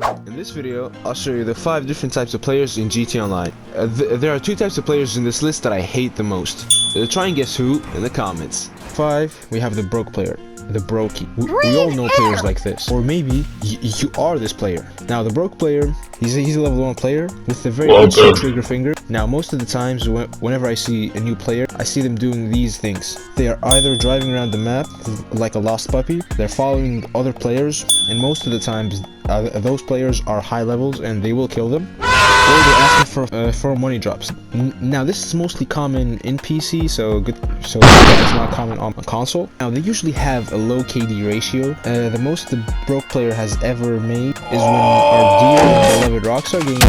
In this video, I'll show you the 5 different types of players in GTA Online. There are 2 types of players in this list that I hate the most. Try and guess who in the comments. 5, we have the broke player. The brokey. We all know players like this. Or maybe you are this player. Now the broke player, he's a level 1 player with a very itchy trigger finger. Now most of the times whenever I see a new player, I see them doing these things. They are either driving around the map like a lost puppy, they're following other players, and most of the times those players are high levels and they will kill them. Or they're asking for money drops. Now this is mostly common in PC, so it's not common on console. Now they usually have a low KD ratio. The most the broke player has ever made is when our dear and beloved Rockstar games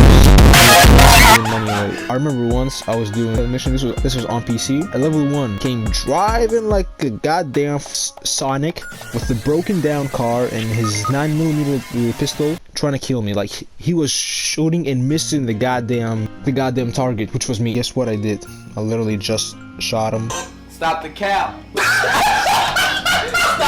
money away. I remember once I was doing a mission. This was on PC. At level 1, came driving like a goddamn Sonic with the broken down car and his 9mm pistol, trying to kill me. Like he was shooting and missing the goddamn target, which was me. Guess what I did? I literally just shot him. Stop the cap.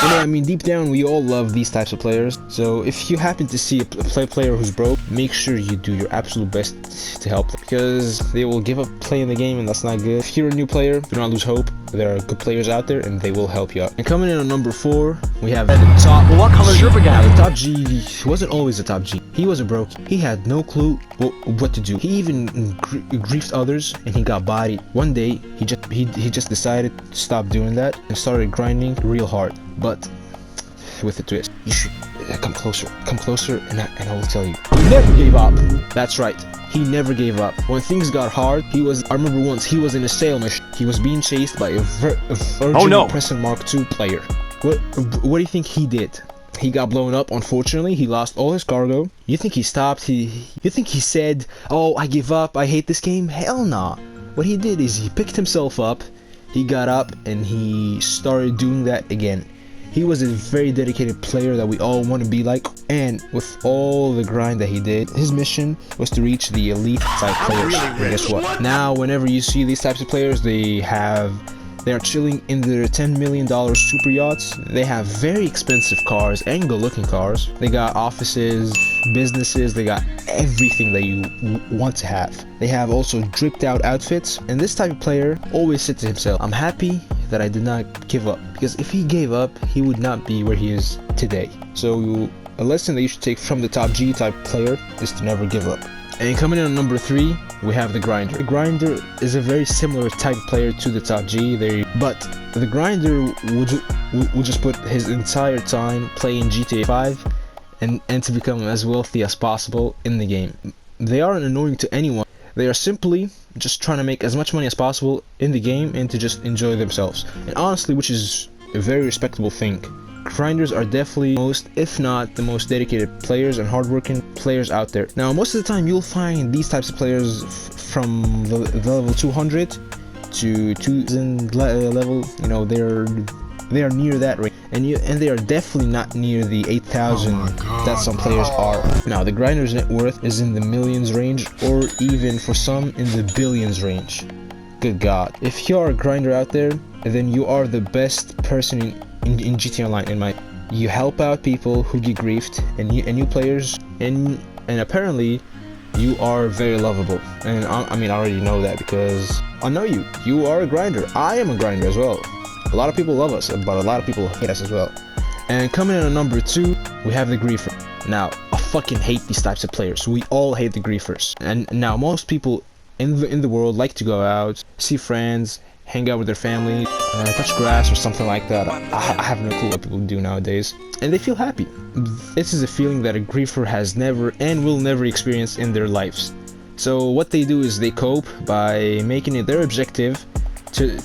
I mean, deep down, we all love these types of players. So if you happen to see a player who's broke, make sure you do your absolute best to help them, because they will give up playing the game, and that's not good. If you're a new player, do not lose hope. There are good players out there, and they will help you out. And coming in at number 4, we have the top. Well, what color is your pajama? The top G wasn't always a top G. He was a broke. He had no clue what to do. He even griefed others, and he got bodied. One day, he just decided to stop doing that and started grinding real hard. But with a twist. You should come closer, and I will tell you. He never gave up. That's right. He never gave up. When things got hard, I remember once he was in a sail mission. He was being chased by a Virgin Crescent Mark II player. What do you think he did? He got blown up, unfortunately. He lost all his cargo. You think he stopped? You think he said, "Oh, I give up, I hate this game"? Hell nah. What he did is he picked himself up, he got up, and he started doing that again. He was a very dedicated player that we all want to be like, and with all the grind that he did, his mission was to reach the elite type players. And guess what? Now, whenever you see these types of players, they are chilling in their $10 million super yachts. They have very expensive cars and good-looking cars. They got offices, businesses, they got everything that you want to have. They have also dripped out outfits, and this type of player always said to himself, "I'm happy that I did not give up," because if he gave up, he would not be where he is today. So a lesson that you should take from the top G type player is to never give up. And coming in at number 3, we have the grinder. The grinder is a very similar type player to the top G, but the grinder will just put his entire time playing GTA 5 and to become as wealthy as possible in the game. They aren't annoying to anyone. They are simply just trying to make as much money as possible in the game and to just enjoy themselves. And honestly, which is a very respectable thing. Grinders are definitely most, if not the most dedicated players and hardworking players out there. Now, most of the time you'll find these types of players from the level 200 to 2000 level. You know, they are near that rate, and they are definitely not near the 8,000 that some players are. Now, the grinder's net worth is in the millions range, or even for some in the billions range. Good God! If you are a grinder out there, then you are the best person in GTA Online. You help out people who get griefed and new players, and apparently you are very lovable. And I mean, I already know that because I know you. You are a grinder. I am a grinder as well. A lot of people love us, but a lot of people hate us as well. And coming in at number 2, we have the griefer. Now, I fucking hate these types of players. We all hate the griefers. And now most people in the world like to go out, see friends, hang out with their family, touch grass or something like that. I have no clue what people do nowadays, and they feel happy. This is a feeling that a griefer has never and will never experience in their lives. So what they do is they cope by making it their objective to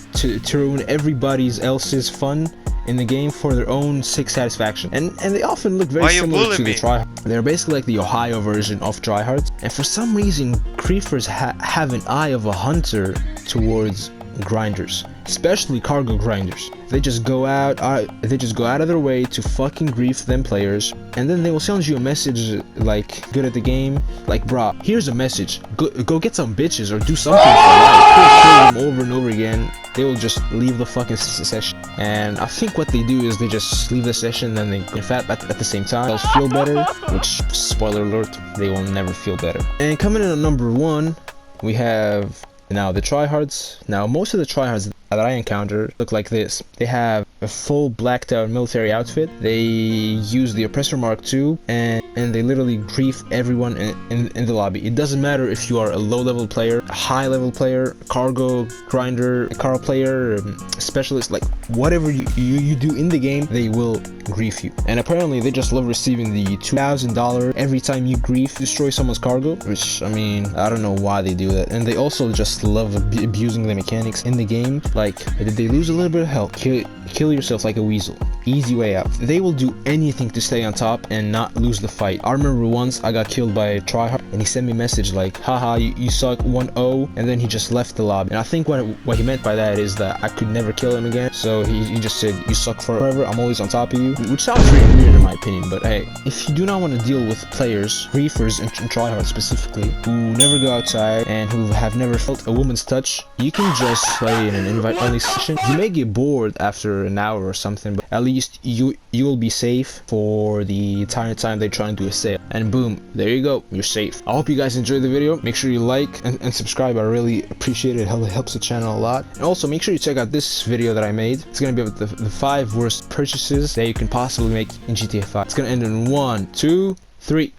ruin everybody else's fun in the game for their own sick satisfaction. And they often look very similar to the tryhard. They're basically like the Ohio version of tryhards, and for some reason griefers have an eye of a hunter towards grinders. especially cargo grinders. They just go out of their way to fucking grief them players, and then they will send you a message like, good at the game, like, bruh, here's a message, go get some bitches or do something for life. Kill them over and over again. They will just leave the fucking session, and I think what they do is they just leave the session, then they get fat at the same time. They'll feel better, which, spoiler alert, they will never feel better. And coming in at number 1, we have now the tryhards. Now most of the tryhards that I encounter look like this. They have a full blacked out military outfit. They use the Oppressor Mark II, and they literally grief everyone in the lobby. It doesn't matter if you are a low level player, a high level player, cargo grinder, a car player, specialist, like whatever you do in the game, they will grief you. And apparently they just love receiving the $2,000 every time you destroy someone's cargo, which, I mean, I don't know why they do that. And they also just love abusing the mechanics in the game. Like, did they lose a little bit of health? Kill yourself like a weasel. Easy way out. They will do anything to stay on top and not lose the fight. I remember once I got killed by a tryhard, and he sent me a message like, haha, you suck, 1-0, and then he just left the lobby. And I think what he meant by that is that I could never kill him again, so he just said, you suck forever, I'm always on top of you, which sounds really weird in my opinion. But hey, if you do not want to deal with players, griefers and tryhards specifically, who never go outside and who have never felt a woman's touch, you can just play in an invite-only session. You may get bored after an hour or something, but at least you will be safe for the entire time they try and do a sale. And boom, there you go, you're safe. I hope you guys enjoyed the video. Make sure you like and subscribe. I really appreciate it. It helps the channel a lot. And also make sure you check out this video that I made. It's gonna be about the 5 worst purchases that you can possibly make in GTA 5. It's gonna end in 1, 2, 3.